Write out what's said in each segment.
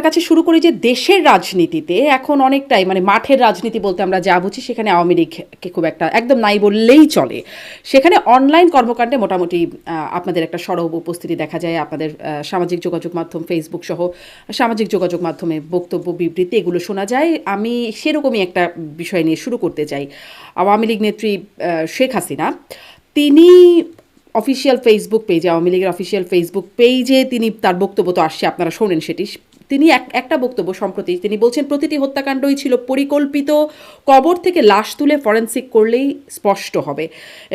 কাছে শুরু করি যে দেশের রাজনীতিতে এখন অনেকটাই মানে মাঠের রাজনীতি বলতে আমরা যা বুঝি সেখানে আওয়ামী লীগকে খুব একটা একদম নাই বললেই চলে। সেখানে অনলাইন কর্মকাণ্ডে মোটামুটি আপনাদের একটা সরব উপস্থিতি দেখা যায়। আপনাদের সামাজিক যোগাযোগ মাধ্যম ফেসবুক সহ সামাজিক যোগাযোগ মাধ্যমে বক্তব্য বিবৃতি এগুলো শোনা যায়। আমি সেরকমই একটা বিষয় নিয়ে শুরু করতে চাই। আওয়ামী লীগ নেত্রী শেখ হাসিনা তিনি অফিসিয়াল ফেসবুক পেজে আওয়ামী লীগের অফিসিয়াল ফেসবুক পেজে তিনি তার বক্তব্য তো আসছে আপনারা শোনেন সেটি। তিনি একটা বক্তব্য সম্প্রতি তিনি বলছেন প্রতিটি হত্যাকাণ্ডই ছিল পরিকল্পিত, কবর থেকে লাশ তুলে ফরেন্সিক করলেই স্পষ্ট হবে।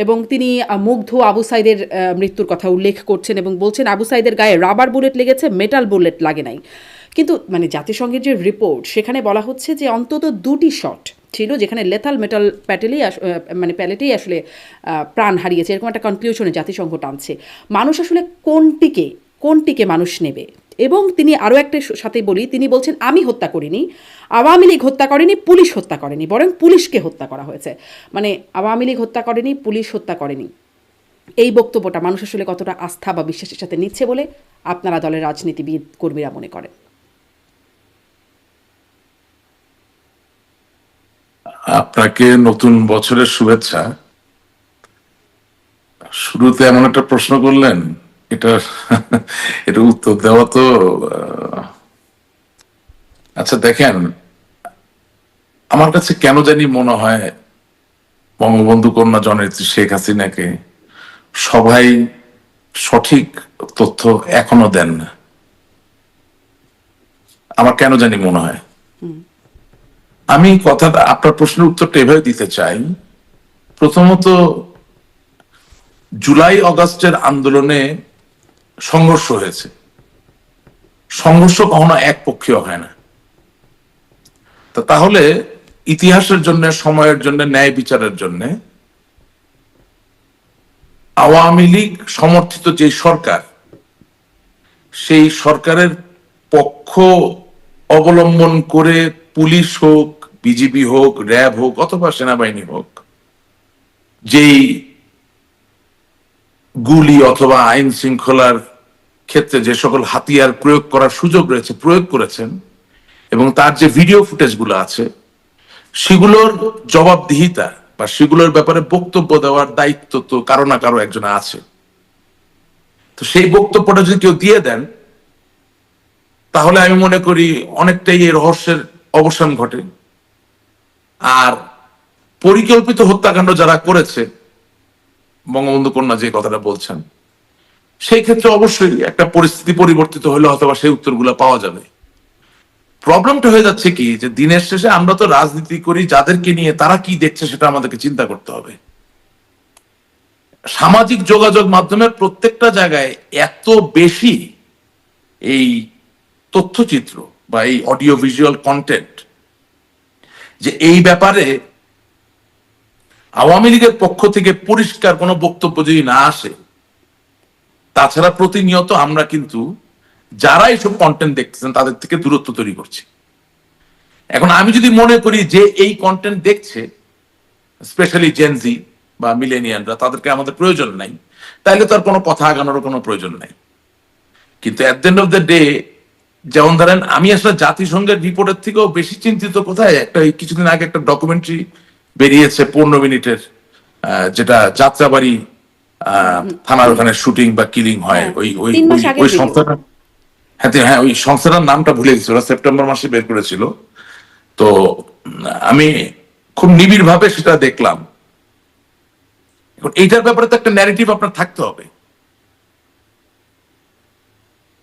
এবং তিনি মুগ্ধ আবু সাইদের মৃত্যুর কথা উল্লেখ করছেন এবং বলছেন আবু সাইদের গায়ে রাবার বুলেট লেগেছে, মেটাল বুলেট লাগে নাই। কিন্তু মানে জাতিসংঘের যে রিপোর্ট সেখানে বলা হচ্ছে যে অন্তত 2টি শট ছিল যেখানে লেথাল মেটাল প্যালেটেই আসলে প্রাণ হারিয়েছে, এরকম একটা কনক্লুশনে জাতিসংঘ টানছে। মানুষ আসলে কোনটিকে মানুষ নেবে? এবং তিনি আরও একটা সাথে বলি, তিনি বলছেন আমি হত্যা করিনি, আওয়ামী লীগ হত্যা করেনি, পুলিশ হত্যা করেনি, বরং পুলিশকে হত্যা করা হয়েছে। মানে আওয়ামী লীগ হত্যা করেনি, পুলিশ হত্যা করেনি। এই বক্তব্যটা মানুষ আসলে কতটা আস্থা বা বিশ্বাসের সাথে নিচ্ছে বলে আপনারা দলের রাজনীতিবিদ কর্মীরা মনে করেন? আপনাকে নতুন বছরের শুভেচ্ছা। শুরুতে এমন একটা প্রশ্ন করলেন, এটা এটা উত্তর দেওয়া তো আচ্ছা দেখেন, আমার কাছে কেন জানি মনে হয় বঙ্গবন্ধু কন্যা জননেত্রী শেখ হাসিনাকে সবাই সঠিক তথ্য এখনো দেন না। আমার কেন জানি মনে হয়। আমি কথাটা আপনার প্রশ্নের উত্তরটা এভাবে দিতে চাই। প্রথমত, জুলাই অগাস্টের আন্দোলনে সংঘর্ষ হয়েছে। সংঘর্ষ কখনো একপক্ষীয় হয় না। তাহলে ইতিহাসের জন্য, সময়ের জন্য, ন্যায় বিচারের জন্য আওয়ামী লীগ সমর্থিত যে সরকার, সেই সরকারের পক্ষ অবলম্বন করে পুলিশ হোক, বিজিবি হোক, র্যাব হোক অথবা সেনাবাহিনী হোক, যেই গুলি অথবা আইন শৃঙ্খলার ক্ষেত্রে যে সকল হাতিয়ার প্রয়োগ করার সুযোগ রয়েছে প্রয়োগ করেছেন, এবং তার যে ভিডিও ফুটেজ গুলো আছে সেগুলোর জবাবদিহিতা বা সেগুলোর ব্যাপারে বক্তব্য দেওয়ার দায়িত্ব তো কারো না কারো একজন আছে। তো সেই বক্তব্যটা যদি কেউ দিয়ে দেন, তাহলে আমি মনে করি অনেকটাই এই রহস্যের অবসান ঘটে। আর পরিকল্পিত হত্যাকাণ্ড যারা করেছে, বঙ্গবন্ধু কন্যা যে কথাটা বলছেন, সেই ক্ষেত্রে অবশ্যই একটা পরিস্থিতি পরিবর্তিত হলে অথবা সেই উত্তরগুলো পাওয়া যাবে। প্রবলেমটা হয়ে যাচ্ছে কি, যে দিনের শেষে আমরা তো রাজনীতি করি যাদেরকে নিয়ে, তারা কি দেখছে সেটা আমাদেরকে চিন্তা করতে হবে। সামাজিক যোগাযোগ মাধ্যমের প্রত্যেকটা জায়গায় এত বেশি এই তথ্যচিত্র বা এই অডিও ভিজুয়াল কন্টেন্ট, যে এই ব্যাপারে আওয়ামী লীগের পক্ষ থেকে পরিষ্কার কোনো বক্তব্য যদি না আসে, তাছাড়া প্রতিনিয়ত আমরা কিন্তু যারা এইসব কন্টেন্ট দেখতেছেন তাদের থেকে দূরত্ব তৈরি করছি। এখন আমি যদি মনে করি যে এই কন্টেন্ট দেখছে স্পেশালি জেনজি বা মিলেনিয়ানরা, তাদেরকে আমাদের প্রয়োজন নাই, তাইলে তো আর কোনো কথা আগানোর কোনো প্রয়োজন নাই। কিন্তু at the end of the day, যেমন ধরেন আমি আসলে জাতিসংঘের রিপোর্টের থেকেও বেশি চিন্তিত কোথায়, একটা কিছুদিন আগে একটা ডকুমেন্টারি বেরিয়েছে 15 মিনিটের, যেটা যাত্রাবাড়ি থানার ওখানে শুটিং বা কিলিং হয়, ওই ওই ওই সংস্থাটা, হ্যাঁ ওই সংস্থাটার নামটা ভুলে গেছি, ওরা সেপ্টেম্বর মাসে বের করেছিল। তো আমি খুব নিবিড় ভাবে সেটা দেখলাম। এইটার ব্যাপারে তো একটা ন্যারেটিভ আপনার থাকতে হবে।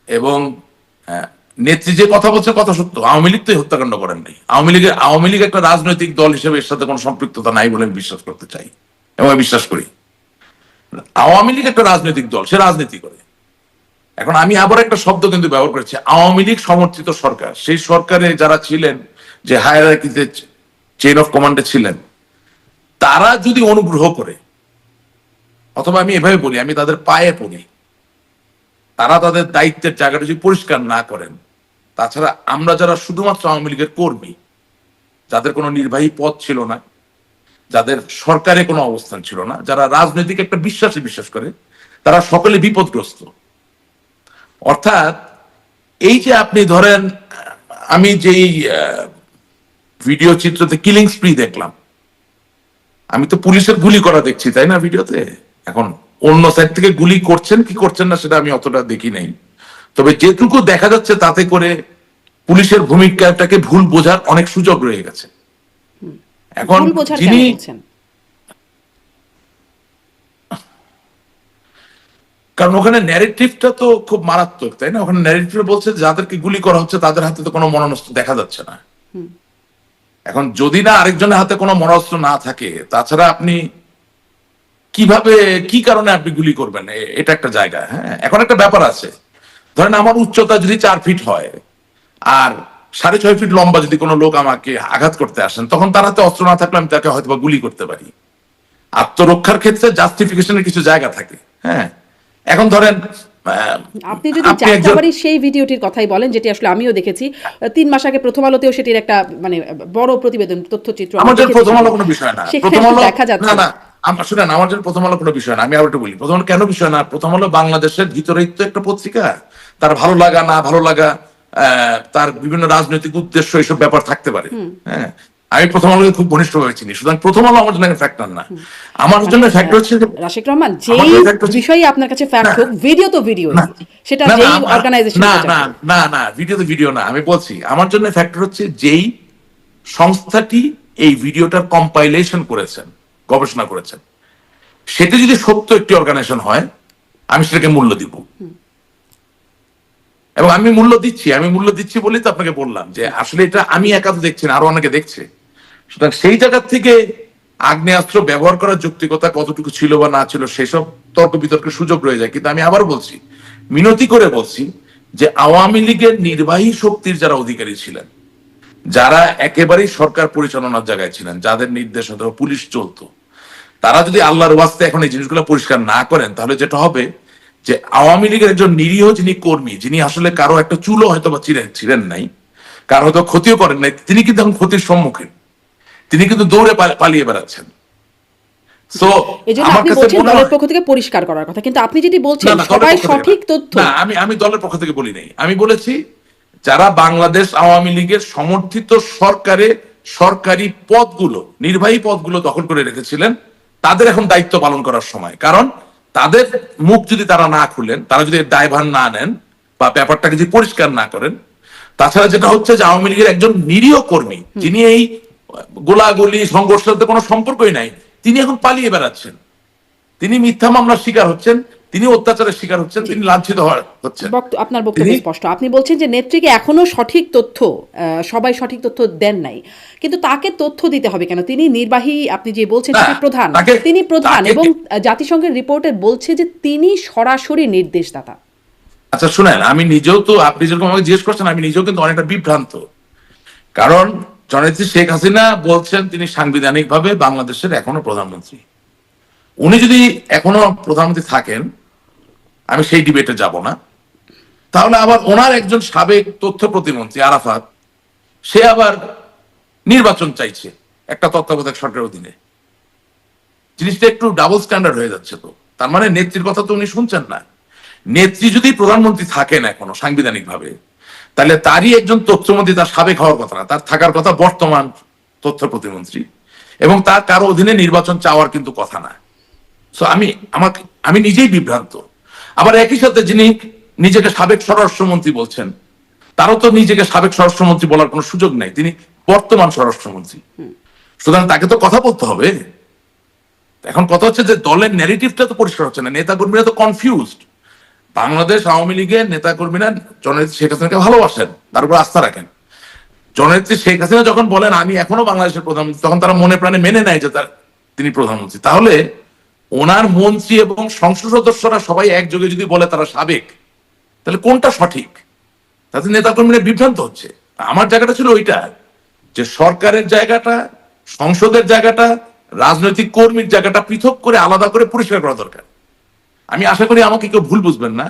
এবং নেত্রী যে কথা বলছে কথা সত্য, আওয়ামী লীগ তো হত্যাকাণ্ড করেন নাই। আওয়ামী লীগ একটা রাজনৈতিক দল হিসেবে এর সাথে কোনো সম্পৃক্ততা নাই বলে আমি বিশ্বাস করতে চাই এবং আমি বিশ্বাস করি। আওয়ামী লীগ একটা রাজনৈতিক দল, সে রাজনীতি করে। এখন আমি আবার একটা শব্দ কিন্তু ব্যবহার করেছি, আওয়ামী লীগ সমর্থিত সরকার। সেই সরকারে যারা ছিলেন, যে হায়ারার্কিতে চেইন অফ কমান্ডে ছিলেন, তারা যদি অনুগ্রহ করে, অথবা আমি এভাবে বলি, আমি তাদের পায়ে পড়ি, তারা তাদের দায়িত্বের জায়গাটা যদি পরিষ্কার না করেন, তাছাড়া আমরা যারা শুধুমাত্র আওয়ামী লীগের কর্মী, যাদের কোনো নির্বাহী পদ ছিল না, যাদের সরকারে কোনো অবস্থান ছিল না, যারা রাজনৈতিক একটা বিশ্বাসে বিশ্বাস করে, তারা সকলে বিপদগ্রস্ত। অর্থাৎ এই যে আপনি ধরেন আমি যেই ভিডিও চিত্রতে কিলিং স্প্রি দেখলাম, আমি তো পুলিশের গুলি করা দেখছি, তাই না ভিডিওতে? এখন অন্য সাইড থেকে গুলি করছেন কি করছেন না সেটা আমি অতটা দেখি নাই, তবে যেটুকু দেখা যাচ্ছে তাতে করে পুলিশের ভূমিকাটাকে ভুল বোঝার অনেক সুযোগ রয়ে গেছে। এখন ভুল বোঝার কেন যিনি বলছেন? কারণ ওখানে ন্যারেটিভটা তো খুব মারাত্মক, তাই না? ওখানে ন্যারেটিভ বলছে যাদেরকে গুলি করা হচ্ছে তাদের হাতে তো কোনো মরণাস্ত্র দেখা যাচ্ছে না। এখন যদি না আরেকজনের হাতে কোনো মরণাস্ত্র না থাকে, তাছাড়া আপনি কিভাবে কি কারণে আপনি গুলি করবেন? এটা একটা জায়গা। হ্যাঁ, এখন একটা ব্যাপার আছে, ধরেন আমার উচ্চতা যদি 4 ফিট হয় আর 6.5 ফিট লম্বা যদি কোনো লোক আমাকে আঘাত করতে আসেন, তখন তার হাতে অস্ত্র না থাকলে আমি তাকে হয়তো বা গুলি করতে পারি। আত্মরক্ষার ক্ষেত্রে জাস্টিফিকেশনের কিছু জায়গা থাকে। হ্যাঁ, এখন ধরেন আপনি যদি যাত্রাবাড়ির সেই ভিডিওটির কথাই বলেন, যেটি আসলে আমিও দেখেছি 3 মাস আগে প্রথম আলোতেও সেটির একটা মানে বড় প্রতিবেদন তথ্যচিত্র আমার জন্য প্রথম আলো কোনো বিষয় না, প্রথম আলো দেখা যাচ্ছে না, শুনেন, আমার জন্য প্রথম আলো কোনো বিষয় না। আমি আবার একটু বলি, প্রথম আলো কেন বিষয় না? প্রথম আলো বাংলাদেশের ভিতরেই তো একটা পত্রিকা, তার ভালো লাগা না ভালো লাগা, তার বিভিন্ন রাজনৈতিক উদ্দেশ্য এইসব ব্যাপার থাকতে পারে। হ্যাঁ, আমি প্রথম আলোকে খুব ঘনিষ্ঠভাবে চিনি, সুতরাং প্রথম আলো আমার জন্য ফ্যাক্টর না। আমার জন্য ফ্যাক্টর হচ্ছে রাশিক রহমান, যেই বিষয়ে আপনার কাছে ফ্যাক্ট হোক, ভিডিও তো ভিডিও, সেটা যেই অর্গানাইজেশন না না না না ভিডিও তো ভিডিও না। আমি বলছি আমার জন্য ফ্যাক্টর হচ্ছে যেই সংস্থাটি এই ভিডিওটার কম্পাইলেশন করেছেন, গবেষণা করেছেন, সেটা যদি সত্য একটি অর্গানাইজেশন হয়, আমি সেটাকে মূল্য দিব। এবং আমি মূল্য দিচ্ছি বলেই তো আপনাকে বললাম যে আসলে এটা আমি একা তো দেখছি না, আরো অনেকে দেখছে। সুতরাং সেই জায়গা থেকে আগ্নেয়াস্ত্র ব্যবহার করার যৌক্তিকতা কতটুকু ছিল বা না ছিল সেসব তর্ক বিতর্কের সুযোগ রয়ে যায়। কিন্তু আমি আবার বলছি, মিনতি করে বলছি, যে আওয়ামী লীগের নির্বাহী শক্তির যারা অধিকারী ছিলেন, যারা একেবারেই সরকার পরিচালনার জায়গায় ছিলেন, যাদের নির্দেশ অথবা পুলিশ চলতো, তারা যদি আল্লাহর ওয়াস্তে এখন এই জিনিসগুলো পরিষ্কার না করেন, তাহলে যেটা হবে যে আওয়ামী লীগের একজন নিরীহ যিনি কর্মী, যিনি আসলে কারো একটা চুলও হয়তো বা ছিলেন নাই, কারো হয়তো ক্ষতিও করেন নাই, তিনি কিন্তু এখন ক্ষতির সম্মুখীন, তিনি কিন্তু দৌড়ে পালিয়ে বেড়াচ্ছেন। আপনি বলছেন দলের পক্ষ থেকে পরিষ্কার করার কথা, কিন্তু আপনি যদি বলছেন সবাই সঠিক তথ্য, আমি দলের পক্ষ থেকে বলি নাই, আমি বলেছি যারা বাংলাদেশ আওয়ামী লীগের সমর্থিত সরকারি পদগুলো, নির্বাহী পদগুলো দখল করে রেখেছিলেন, তাদের এখন দায়িত্ব পালন করার সময়। কারণ তাদের মুখ যদি তারা না খুলেন, তারা যদি দায়ভার না নেন বা ব্যাপারটাকে যদি পরিষ্কার না করেন, তাছাড়া যেটা হচ্ছে যে আওয়ামী লীগের একজন নিরীহ কর্মী, যিনি এই গোলাগুলি সংঘর্ষের সাথে কোনো সম্পর্কই নাই, তিনি এখন পালিয়ে বেড়াচ্ছেন, তিনি মিথ্যা মামলার শিকার হচ্ছেন, তিনি অত্যাচারের শিকার হচ্ছেন, তিনি লাঞ্ছিত হচ্ছেন। আপনার বক্তব্য স্পষ্ট। আপনি বলছেন যে নেত্রীকে এখনো সঠিক তথ্য, সবাই সঠিক তথ্য দেন নাই, কিন্তু তাকে তথ্য দিতে হবে কেন? তিনি নির্বাহী, আপনি যে বলছেন প্রধান, তিনি প্রধান, এবং জাতিসংঘের রিপোর্টে বলছে যে তিনি সরাসরি নির্দেশদাতা। আচ্ছা শুনেন, আমি নিজেও তো, আপনি যেরকম আমাকে জিজ্ঞেস করছেন, আমি নিজেও কিন্তু অনেকটা বিভ্রান্ত। কারণ জননেত্রী শেখ হাসিনা বলছেন তিনি সাংবিধানিকভাবে বাংলাদেশের এখনো প্রধানমন্ত্রী। উনি যদি এখনো প্রধানমন্ত্রী থাকেন, আমি সেই ডিবেটে যাব না। তাহলে আবার ওনার একজন সাবেক তথ্য প্রতিমন্ত্রী আরাফাত, সে আবার নির্বাচন চাইছে একটা তত্ত্বাবধায়ক সরকারের অধীনে। জিনিসটা একটু ডাবল স্ট্যান্ডার্ড হয়ে যাচ্ছে। তো তার মানে নেত্রীর কথা তো উনি শুনছেন না। নেত্রী যদি প্রধানমন্ত্রী থাকেন এখনো সাংবিধানিক ভাবে, তাহলে তারই একজন তথ্যমন্ত্রী তার সাবেক হওয়ার কথা না, তার থাকার কথা বর্তমান তথ্য প্রতিমন্ত্রী, এবং তার কারো অধীনে নির্বাচন চাওয়ার কিন্তু কথা না। সো আমি নিজেই বিভ্রান্ত। আবার একই সাথে যিনি নিজেকে সাবেক স্বরাষ্ট্রমন্ত্রী বলছেন, তারও তো নিজেকে সাবেক স্বরাষ্ট্রমন্ত্রী বলার কোনো সুযোগ নাই, তিনি বর্তমান স্বরাষ্ট্রমন্ত্রী। সুতরাং তাকে তো কথা বলতে হবে। এখন কথা হচ্ছে যে দলের ন্যারেটিভটা তো পরিষ্কার হচ্ছে না, নেতা কর্মীরা তো কনফিউজড। বাংলাদেশ আওয়ামী লীগের নেতা কর্মীরা জননেত্রী শেখ হাসিনাকে ভালোবাসেন, তার উপর আস্থা রাখেন। জননেত্রী শেখ হাসিনা যখন বলেন আমি এখনো বাংলাদেশের প্রধানমন্ত্রী, তখন তারা মনে প্রাণে মেনে নেয় যে তিনি প্রধানমন্ত্রী। তাহলে ওনার মন্ত্রী এবং সংসদ সদস্যরা সবাই একযোগে যদি বলে তারা সাবেক, তাহলে কোনটা সঠিক? তাতে নেতা কর্মীরা বিভ্রান্ত হচ্ছে। আমার জায়গাটা ছিল ওইটা, যে সরকারের জায়গাটা, সংসদের জায়গাটা, রাজনৈতিক কর্মীর জায়গাটা পৃথক করে আলাদা করে পরিষ্কার করা দরকার। আমি আশা করি আমাকে কেউ ভুল বুঝবেন না।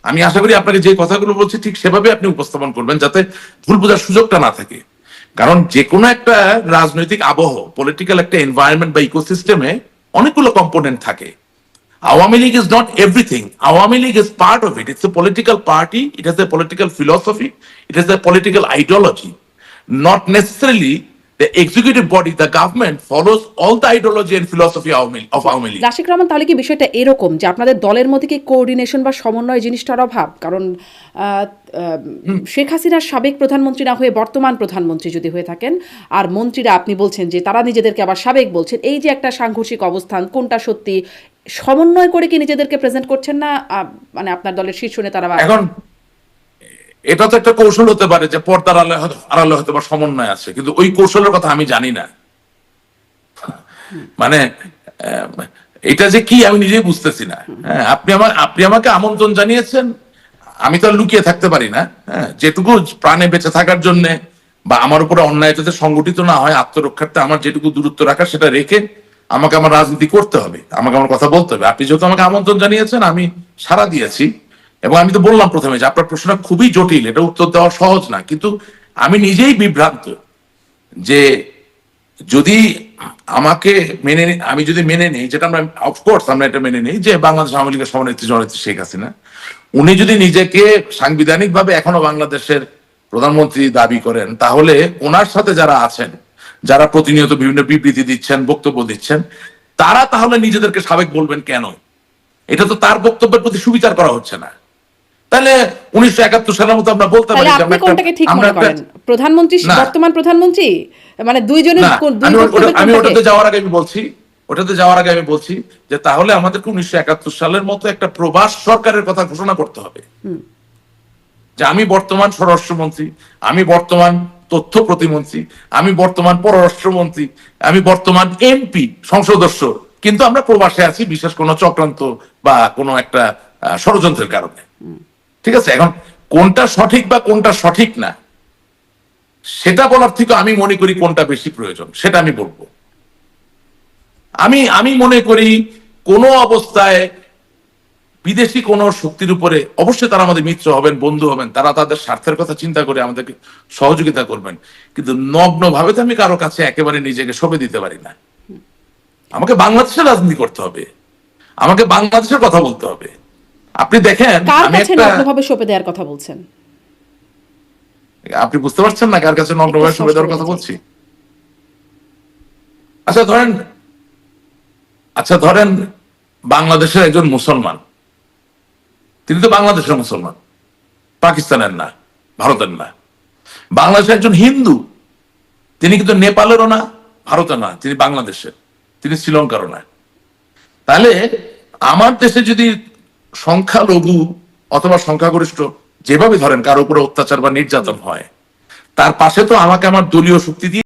আমি আশা করি আপনাকে যে কথাগুলো বলছি ঠিক সেভাবে আপনি উপস্থাপন করবেন, যাতে ভুল বোঝার সুযোগটা না থাকে। কারণ যে কোনো একটা রাজনৈতিক আবহ, পলিটিক্যাল একটা এনভায়রনমেন্ট বা ইকোসিস্টেমে অনেকগুলো কম্পোনেন্ট থাকে। Awami League is not everything. Awami League is part of it. It's a political party. It has a political philosophy. It has a political ideology. Not necessarily the executive body, the government follows all the ideology and philosophy of Awami League. Rasik Rahman, তাহলে কি বিষয়টা এরকম যে আপনাদের দলের মধ্যে কি coordination বা সমন্বয় জিনিসটার অভাব? কারণ শেখ হাসিনার সাবেক প্রধানমন্ত্রী না হয়ে বর্তমান প্রধানমন্ত্রী যদি হয়ে থাকেন, আর মন্ত্রীরা আপনি বলছেন যে তারা নিজেদেরকে আবার সাবেক বলছেন, এই যে একটা সাংঘর্ষিক অবস্থান, কোনটা সত্যি? সমন্বয় করে কি নিজেদেরকে প্রেজেন্ট করছেন না মানে আপনার দলের শীর্ষ নেতারা? এখন এটা তো একটা কৌশল হতে পারে যে পর্দার আড়ালে হয়তো বা সমন্বয় আছে, কিন্তু ওই কৌশলের কথা আমি জানি না। মানে এটা যে কি আমি নিজেই বুঝতেছি না। হ্যাঁ, আপনি আমাকে আমন্ত্রণ জানিয়েছেন, আমি তো আর লুকিয়ে থাকতে পারি না। হ্যাঁ, যেটুকু প্রাণে বেঁচে থাকার জন্য বা আমার উপরে অন্যায় যাতে সংগঠিত না হয়, আত্মরক্ষার্থে আমার যেটুকু দূরত্ব রাখা সেটা রেখে আমাকে আমার রাজনীতি করতে হবে, আমাকে আমার কথা বলতে হবে। আপনি যেহেতু আমাকে আমন্ত্রণ জানিয়েছেন, আমি সাড়া দিয়েছি। এবং আমি তো বললাম প্রথমে যে আপনার প্রশ্নটা খুবই জটিল, এটা উত্তর দেওয়া সহজ না। কিন্তু আমি নিজেই বিভ্রান্ত যে যদি আমাকে আমি যদি মেনে নেই, যেটা আমরা অফকোর্স আমরা এটা মেনে নেই যে বাংলাদেশ আওয়ামী লীগের সভানেত্রী জননেত্রী শেখ হাসিনা, উনি যদি নিজেকে সাংবিধানিক ভাবে এখনো বাংলাদেশের প্রধানমন্ত্রী দাবি করেন, তাহলে ওনার সাথে যারা আছেন, যারা প্রতিনিয়ত বিভিন্ন বিবৃতি দিচ্ছেন, বক্তব্য দিচ্ছেন, তারা তাহলে নিজেদেরকে সাবেক বলবেন কেন? এটা তো তার বক্তব্যের প্রতি সুবিচার করা হচ্ছে না। তাহলে 1971 সালের মতো আমরা বলতে পারি আপনি কোনটাকে ঠিক মনে করেন? প্রধানমন্ত্রী, বর্তমান প্রধানমন্ত্রী, মানে দুইজনের আমি ওটাতে যাওয়ার আগে আমি বলছি যে তাহলে আমাদেরকে 1971 সালের মতো একটা প্রবাস সরকারের কথা ঘোষণা করতে হবে, যে আমি বর্তমান স্বরাষ্ট্রমন্ত্রী, আমি বর্তমান তথ্য প্রতিমন্ত্রী, আমি বর্তমান পররাষ্ট্রমন্ত্রী, আমি বর্তমান এমপি সংসদ সদস্য, কিন্তু আমরা প্রবাসে আছি বিশেষ কোনো চক্রান্ত বা কোনো একটা ষড়যন্ত্রের কারণে। ঠিক আছে, এখন কোনটা সঠিক বা কোনটা সঠিক না সেটা বলার থেকে আমি মনে করি কোনটা বেশি প্রয়োজন সেটা আমি বলবো। আমি মনে করি কোন অবস্থায় বিদেশি কোন শক্তির উপরে, অবশ্যই তারা আমাদের মিত্র হবেন, বন্ধু হবেন, তারা তাদের স্বার্থের কথা চিন্তা করে আমাদেরকে সহযোগিতা করবেন, কিন্তু নগ্ন ভাবে তো আমি কারো কাছে একেবারে নিজেকে সঁপে দিতে পারি না। আমাকে বাংলাদেশের রাজনীতি করতে হবে, আমাকে বাংলাদেশের কথা বলতে হবে। আপনি দেখেন, আমি একটা নগ্নভাবে সঁপে দেওয়ার কথা বলছেন, আপনি বুঝতে পারছেন না কার কাছে নগ্নভাবে সঁপে দেওয়ার কথা বলছি? আচ্ছা ধরেন বাংলাদেশের একজন মুসলমান, তিনি তো বাংলাদেশের মুসলমান, পাকিস্তানের না, ভারতের না। বাংলাদেশের একজন হিন্দু, তিনি কিন্তু নেপালেরও না, ভারতের না, তিনি বাংলাদেশের, তিনি শ্রীলঙ্কারও না। তাহলে আমার দেশে যদি সংখ্যালঘু অথবা সংখ্যাগরিষ্ঠ যেভাবে ধরেন কারো উপরে অত্যাচার বা নির্যাতন হয়, তার পাশে তো আমাকে আমার দলীয় শক্তি দিয়ে